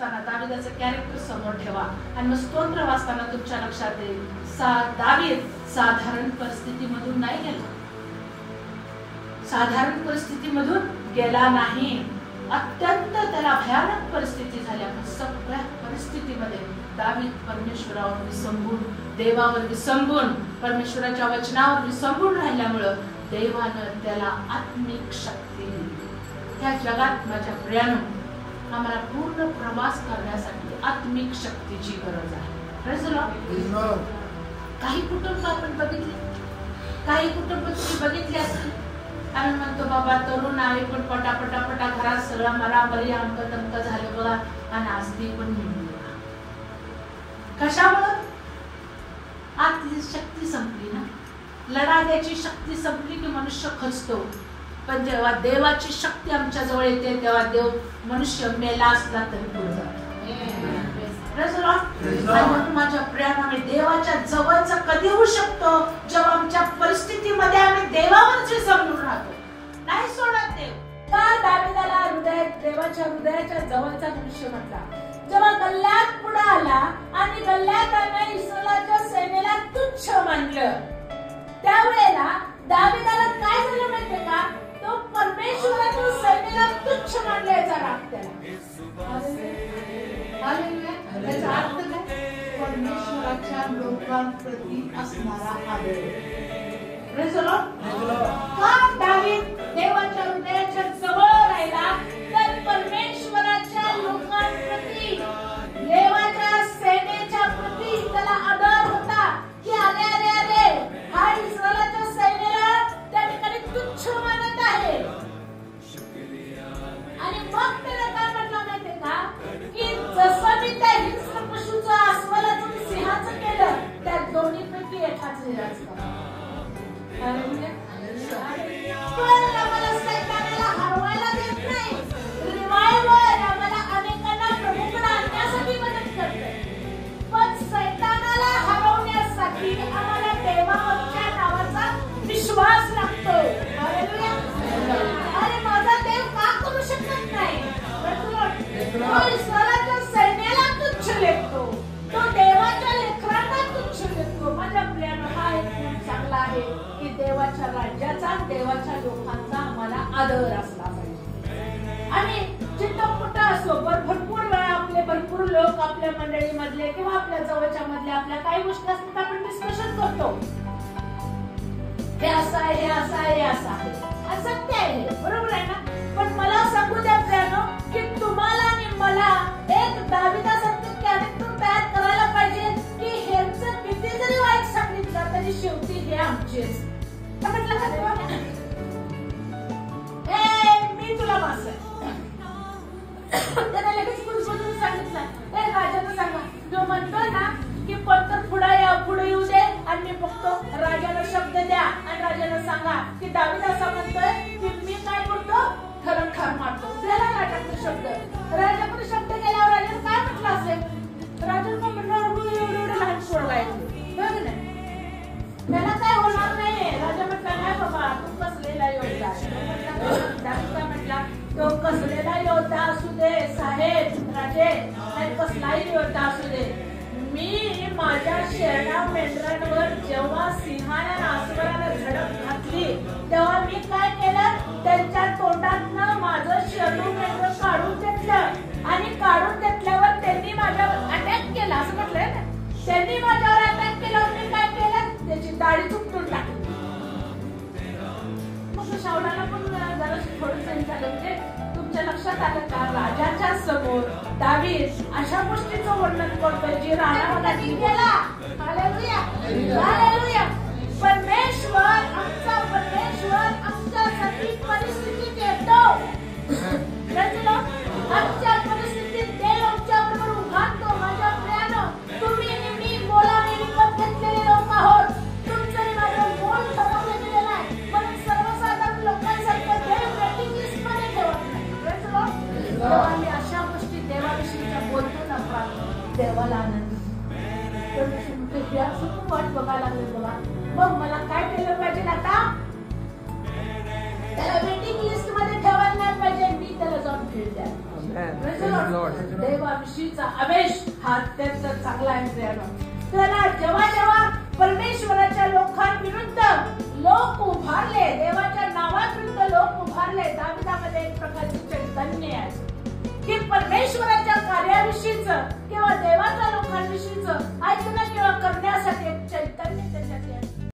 दावीदाचं character समोर ठेवा आणि मग स्तोत्र वाचताना तुमच्या लक्षात येईल दावीद साधारण परिस्थितीमधून नाही गेला, साधारण परिस्थितीमधून गेला नाही. अत्यंत त्याला भयानक परिस्थिती झाली. सगळ्या परिस्थितीमध्ये दावीद परमेश्वरावर विसंबून, देवावर विसंबून, परमेश्वराच्या वचनावर विसंबून राहिल्यामुळं देवानं त्याला आत्मिक शक्ती दिली. त्या जगात माझ्या प्रियानो आम्हाला पूर्ण प्रवास करण्यासाठी आत्मिक शक्तीची गरज आहे. काही कुटुंब आपण बघितले, काही कुटुंब तुम्ही बघितले असतील. आम्ही म्हणतो बाबा तरुण आहे पण पटापटा घरात सगळं मला बरी अंक तंक झाले बघा आणि आज ती पण निघून गेला. कशामुळं? आतली शक्ती संपली ना. लढायची शक्ती संपली की मनुष्य खचतो. पण जेव्हा देवाची शक्ती आमच्या जवळ येते तेव्हा देव मनुष्य मेला असला तरी पुढे जातो. माझ्या प्रियानं आम्ही देवाच्या जवळचा कधी होऊ शकतो? जेव्हा आमच्या परिस्थितीमध्ये आम्ही देवावरच विसंबून राहतो, नाही सोडत देव. का दावीदाला देवाच्या हृदयाच्या जवळचा मनुष्य म्हटला? जेव्हा गल्ल्यात पुढे आला आणि गल्ल्यात इस्रायलाच्या सेनेला तुच्छ मानलं, त्यावेळेला दावीदाला काय झालं माहितीये का? तो परमेश्वराच्या सेनेला तुच्छ मानल्याचा राग त्याला. त्याचा अर्थ काय? परमेश्वराच्या लोकांप्रती असणारा आदर. का दावीद देवाच्या हृदयाच्या जवळ राहिला? तर परमेश्वराच्या लोकांप्रती, देवाच्या सेनेच्या प्रती त्याला आदर होता. की अरे अरे अरे हा इस्रायलाच्या सेनेला त्या ठिकाणी तुच्छ मानत आहे. आणि मग त्याला काय म्हटलं माहितीये का? की जसं मी त्या हिंस्र पशूचं, अस्वलाचं, सिंहाचं केलं, त्या दोन्हीपैकी एकाच विराज करा. पण आम्हाला सैतानाला हरवायला देत नाही. रिवायवल आम्हाला अनेकांना प्रभूकडे आणण्यासाठी मदत करते. पण सैतानाला हरवण्यासाठी आम्हाला देवाच्या नावाचा विश्वास लागतो. अरे माझा देव का करू शकत नाही? तो इस्रायलाच्या सैन्याला तुच्छ लेखतो, तो देवाच्या लेकरांना तुच्छ लेखतो. माझ्या प्रियानं हा एक गुण चांगला आहे की देवाच्या राज्याचा, देवाच्या लोकांचा आम्हाला आदर असला पाहिजे. आणि जिथं कुठं असो, भरपूर वेळा आपले भरपूर लोक आपल्या मंडळीमधले किंवा आपल्या जवळच्या मधले आपल्या काही गोष्टी असतात आपण डिस्कशन करतो. हे असं आहे, हे असं आहे, हे असं आहे, सत्य आहे, बरोबर आहे ना? पण मला सांगू द्या प्रियानो की तुम्हाला आणि मला एक दावीदासारखं कॅरेक्टर तयार करायला पाहिजे की ह्यांचं किती जरी वाईट सांगितलं तरी शेवटी हे आमचेच. म्हटलं का तेव्हा मी तुला मास आहे. त्याला लगेच कुणकुणून सांगितलं, हे राजानं सांगा. जो म्हणतो ना की कोणतं पुढे येऊ दे आणि मी बघतो, राजाला शब्द द्या आणि राजाला सांगा की दावीद असा म्हणतोय की मी काय करतो, खरं खार मारतो. त्याला राजाकडे शब्द, राजाकडे शब्द गेल्यावर राजाने काय म्हटलं असेल? राजाला म्हणलं एवढं लहान पोरगा आहे, बघ ना त्याला काय होणार नाही. राजा म्हटला नाही बाबा तू कसलेला योद्धा. दावीद काय म्हटला, तो कसलेला योद्धा असू दे साहेब, राजे, नाही कसलाही योद्धा असू दे, मी माझ्या शेरणा मेंढरांवर जेव्हा सिंहाने अस्वलाने झडप घातली तेव्हा मी काय केलं? त्यांच्या तोंडातनं माझं शेरणू मेंढर काढून घेतलं आणि काढून घेतल्यावर त्यांनी माझ्यावर अटॅक केला, असं म्हटलंय ना. त्यांनी माझ्यावर अटॅक केल्यावर मी काय केलं? त्याची दाढी चुकटून टाकली. मग शाऊलाला पण जरा थोडंसं झालं. म्हणजे तुमच्या लक्षात आलं का? राजाच्या समोर दावीद अशा गोष्टीचं वर्णन करतोय जी राणामध्ये केला. Hallelujah, hallelujah. परमेश्वर, आमचा परमेश्वर आमच्यासाठी परिस्थितीत येतो. आमच्या परिस्थितीत देव आमच्या बरोबर उभारतो. माझ्या प्रियानं, तुम्ही मी मोलाने विकत घेतलेले लोक आहोत. तुमचं माझं मोल ठरवलं गेलेलं नाही. म्हणून सर्वसाधारण लोकांसारखं देव रेटिंग लिस्ट मध्ये ठेवत नाही. आम्ही अशा गोष्टी देवाविषयीच्या बोलतो ना, देवाला आनंद वाट बघायला लागले बघा. मग मला काय केलं पाहिजे आता? त्याला वेटिंग लिस्ट मध्ये ठेवायला नाही पाहिजे, मी त्याला जाऊन खेळल्या. देवाविषयीचा आवेश हा अत्यंत चांगला आहे मित्रांनो. त्याला जेव्हा जेव्हा परमेश्वराच्या लोकांविरुद्ध लोक उभारले, देवाच्या नावाविरुद्ध लोक उभारले, दाविदामध्ये एक प्रकारचे चैतन्य आहे की परमेश्वराच्या कार्याविषयीच